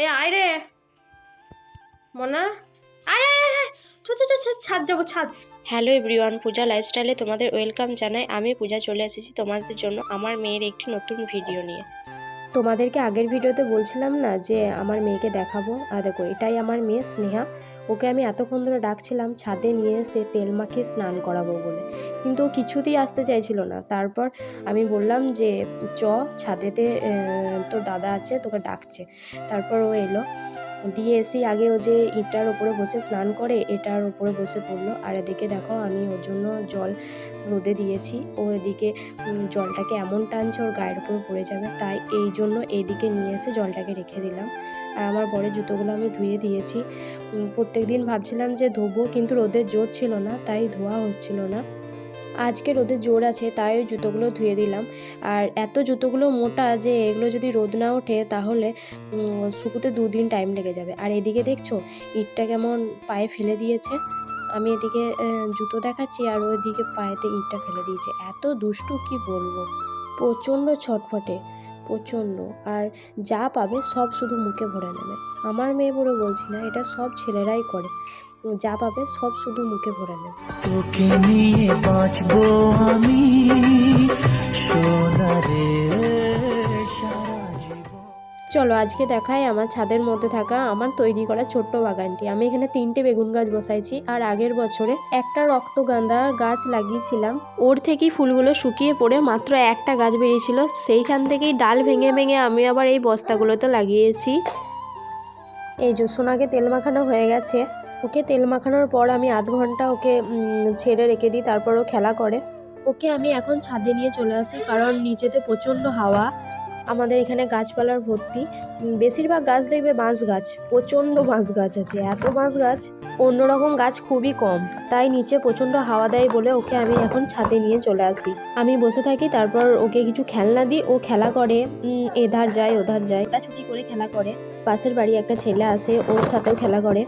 এ আয় রে মনা, আয় আয় আয় আয়। ছাদ যাবো ছাদ। হ্যালো এভরিওয়ান, পূজা লাইফস্টাইলে তোমাদের ওয়েলকাম জানাই। আমি পূজা চলে এসেছি তোমাদের জন্য আমার মেয়ের একটি নতুন ভিডিও নিয়ে। তোমাদেরকে আগের ভিডিওতে বলছিলাম না যে আমার মেয়েকে দেখাবো, আর দেখো এটাই আমার মেয়ে স্নেহা। ওকে আমি এতক্ষণ ধরে ডাকছিলাম ছাদে নিয়ে এসে তেল মাখিয়ে স্নান করাবো বলে, কিন্তু ও কিছুতেই আসতে চাইছিল না। তারপর আমি বললাম যে চ ছাদেতে, তোর দাদা আছে তোকে ডাকছে। তারপর ও এলো, দিয়ে এসেই আগে ও যে ইটার ওপরে বসে স্নান করে এটার ওপরে বসে পড়লো। আর এদিকে দেখো আমি ওর জন্য জল রোদে দিয়েছি। ও এদিকে জলটাকে এমন টানছে ওর গায়ের উপর পড়ে যাবে, তাই এই জন্য এইদিকে নিয়ে এসে জলটাকে রেখে দিলাম। আর আমার বরের জুতোগুলো আমি ধুয়ে দিয়েছি। প্রত্যেক দিন ভাবছিলাম যে ধোবো, কিন্তু রোদের জোর ছিল না তাই ধোয়া হচ্ছিল না। আজকে রোদের জোর আছে তাই ওই জুতোগুলো ধুয়ে দিলাম। আর এত জুতোগুলো মোটা যে এগুলো যদি রোদ না ওঠে তাহলে শুকোতে 2 দিন টাইম লেগে যাবে। আর এদিকে দেখছো ইটটা কেমন পায়ে ফেলে দিয়েছে। আমি এদিকে জুতো দেখাচ্ছি আর ওইদিকে পায়েতে ইটটা ফেলে দিয়েছে। এত দুষ্টু কি বলবো, প্রচণ্ড ছটফটে, প্রচণ্ড। আর যা পাবে সব শুধু মুখে ভরে নেবে। আমার মেয়ে বলে বলছি না, এটা সব ছেলেরাই করে, যা পাবে সব শুধু মুখে ভরে নেবে। তোকে নিয়ে বাঁচবো আমি সোনারে সারা জীবন। চলো আজকে দেখাই আমার ছাদের মধ্যে থাকা আমার তৈরি করা ছোট্ট বাগানটি। আমি এখানে 3টে বেগুন গাছ বসাইছি, আর আগের বছরে একটা রক্তগাঁদা গাছ লাগিয়েছিলাম। ওর থেকেই ফুলগুলো শুকিয়ে পড়ে মাত্র একটা গাছ বেরিয়েছিল, সেইখান থেকেই ডাল ভেঙে ভেঙে আমি আবার এই বস্তাগুলোতে লাগিয়েছি। এই যে সোনাকে তেল মাখানো হয়ে গেছে। ওকে তেল মাখানোর পর আমি আধ ঘন্টা ওকে ছেড়ে রেখে দিই, তারপর ও খেলা করে। ওকে আমি এখন ছাদে নিয়ে চলে আসি, কারণ নিচেতে প্রচণ্ড হাওয়া। আমাদের এখানে গাছপালার ভর্তি, বেশিরভাগ গাছ দেখবে বাঁশ গাছ, প্রচণ্ড বাঁশ গাছ আছে। এত বাঁশ গাছ, অন্যরকম গাছ খুবই কম, তাই নিচে প্রচণ্ড হাওয়া দেয় বলে ওকে আমি এখন ছাদে নিয়ে চলে আসি। আমি বসে থাকি, তারপর ওকে কিছু খেলনা দিই, ও খেলা করে, এধার যায় ওধার যায়, ছুটি করে খেলা করে। পাশের বাড়ি একটা ছেলে আসে, ওর সাথেও খেলা করে।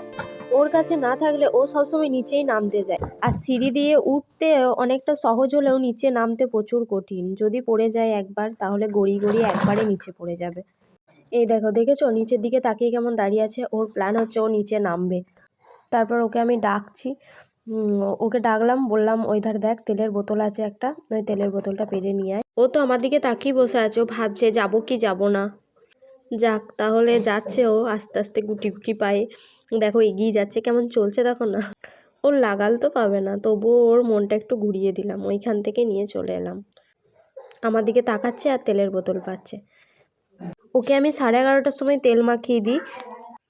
ওর কাছে না থাকলে ও সবসময় নিচেই নামতে যায়। আর সিঁড়ি দিয়ে উঠতে অনেকটা সহজ হলেও নিচে নামতে প্রচুর কঠিন। যদি পড়ে যায় একবার তাহলে গড়ি গড়িয়ে একবারে নিচে পড়ে যাবে। এই দেখো, দেখেছো নিচের দিকে তাকিয়ে কেমন দাঁড়িয়ে আছে। ওর প্ল্যান হচ্ছে ও নিচে নামবে। তারপর ওকে আমি ডাকছি, ওকে ডাকলাম, বললাম ওই ধার দেখ তেলের বোতল আছে একটা, ওই তেলের বোতলটা পেরে নিয়ে আয়। ও তো আমার দিকে তাকিয়ে বসে আছে, ও ভাবছে যাবো কি যাবো না। যাক, তাহলে যাচ্ছে ও আস্তে আস্তে গুটি গুটি পায়ে। দেখো এগিয়ে যাচ্ছে, কেমন চলছে দেখো না। ওর লাগাল তো পাবে না, তবুও ওর মনটা একটু ঘুরিয়ে দিলাম, ওইখান থেকে নিয়ে চলে এলাম। আমার দিকে তাকাচ্ছে আর তেলের বোতল পাচ্ছে। ওকে আমি 11:30টার সময় তেল মাখিয়ে দিই,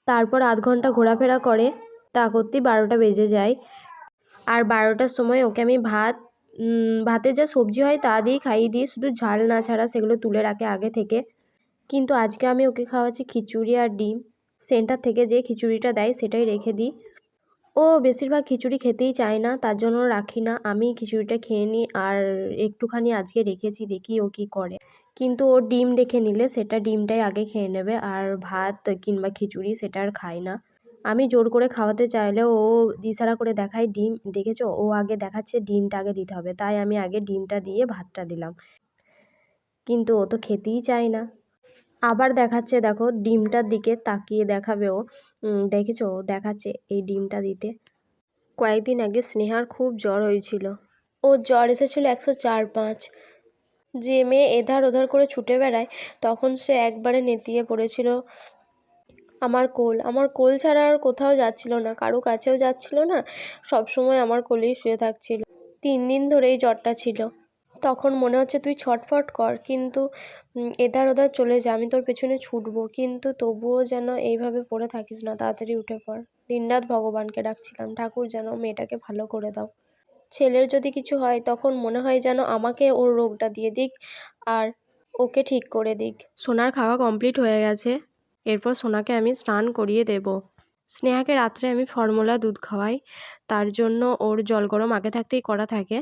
তারপর আধ ঘন্টা ঘোরাফেরা করে, তা করতেই 12টা বেজে যায়। আর 12টার সময় ওকে আমি ভাতে যা সবজি হয় তা দিয়েই খাইয়ে দিই, শুধু ঝাল না ছাড়া সেগুলো তুলে রাখে আগে থেকে। কিন্তু আজকে আমি ওকে খাওয়াচ্ছি খিচুড়ি আর ডিম। সেন্টার থেকে যে খিচুড়িটা দেয় সেটাই রেখে দিই। ও বেশিরভাগ খিচুড়ি খেতেই চায় না, তার জন্য রাখি না, আমি খিচুড়িটা খেয়ে নিই। আর একটুখানি আজকে রেখেছি, দেখি ও কী করে। কিন্তু ও ডিম দেখে নিলে সেটা ডিমটাই আগে খেয়ে নেবে, আর ভাত কিংবা খিচুড়ি সেটা আর খায় না। আমি জোর করে খাওয়াতে চাইলেও ও ইশারা করে দেখায় ডিম, দেখেছো ও আগে দেখাচ্ছে ডিমটা আগে দিতে হবে, তাই আমি আগে ডিমটা দিয়ে ভাতটা দিলাম। কিন্তু ও তো খেতেই চায় না। আবার দেখাচ্ছে, দেখো ডিমটার দিকে তাকিয়ে দেখাবে ও, দেখেছো ও দেখাচ্ছে এই ডিমটা দিতে। কয়েকদিন আগে স্নেহার খুব জ্বর হয়েছিল, ওর জ্বর এসেছিল 104-5। যে মেয়ে এধার ওধার করে ছুটে বেড়ায়, তখন সে একবারে নেতিয়ে পড়েছিল আমার কোল ছাড়া আর কোথাও যাচ্ছিল না, কারো কাছেও যাচ্ছিল না, সব সময় আমার কোলেই শুয়ে থাকছিল। 3 দিন ধরেই জ্বরটা ছিল। তখন মনে হচ্ছে তুই ছটফট কর, কিন্তু এধার ওধার চলে যা, আমি তোর পেছনে ছুটবো, কিন্তু তবুও যেন এইভাবে পড়ে থাকিস না, তাড়াতাড়ি উঠে পড়। দিনরাত ভগবানকে ডাকছিলাম, ঠাকুর যেন মেয়েটাকে ভালো করে দাও। ছেলের যদি কিছু হয় তখন মনে হয় যেন আমাকে ওর রোগটা দিয়ে দিক আর ওকে ঠিক করে দিক। সোনার খাওয়া কমপ্লিট হয়ে গেছে, এরপর সোনাকে আমি স্নান করিয়ে দেব। স্নেহাকে রাত্রে আমি ফর্মুলা দুধ খাওয়াই, তার জন্য ওর জল গরম আগে থাকতেই করা থাকে।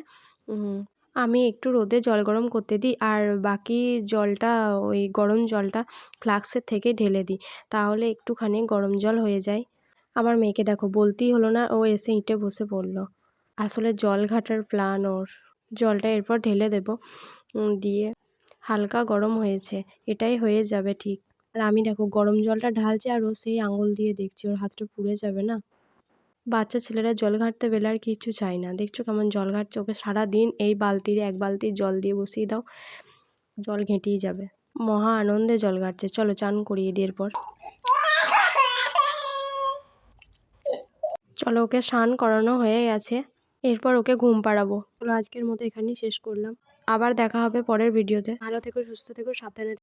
আমি একটু রোদে জল গরম করতে দিই, আর বাকি জলটা, ওই গরম জলটা ফ্লাক্সের থেকে ঢেলে দিই, তাহলে একটুখানি গরম জল হয়ে যায়। আমার মেয়েকে দেখো, বলতেই হলো না ও এসে ইঁটে বসে পড়লো। আসলে জল ঘাটার প্ল্যান ওর। জলটা এরপর ঢেলে দেব, দিয়ে হালকা গরম হয়েছে, এটাই হয়ে যাবে ঠিক। আর আমি দেখো গরম জলটা ঢালছি আর ও সেই আঙুল দিয়ে দেখছি, ওর হাতটা পুড়ে যাবে না। বাচ্চা ছেলেরা জল ঘাঁটতে পেলে আর কিছু চাই না। দেখছো কেমন জল ঘাঁটছে, ওকে সারাদিন এই বালতির 1 বালতি জল দিয়ে বসিয়ে দাও, জল ঘেঁটেই যাবে। মহা আনন্দে জল ঘাঁটছে। চলো চান করিয়ে দিই এরপর। চলো ওকে স্নান করানো হয়ে গেছে, এরপর ওকে ঘুম পাড়াবো। চলো আজকের মতো এখানেই শেষ করলাম, আবার দেখা হবে পরের ভিডিওতে। ভালো থেকো, সুস্থ থেকো, সাবধানে থেকো।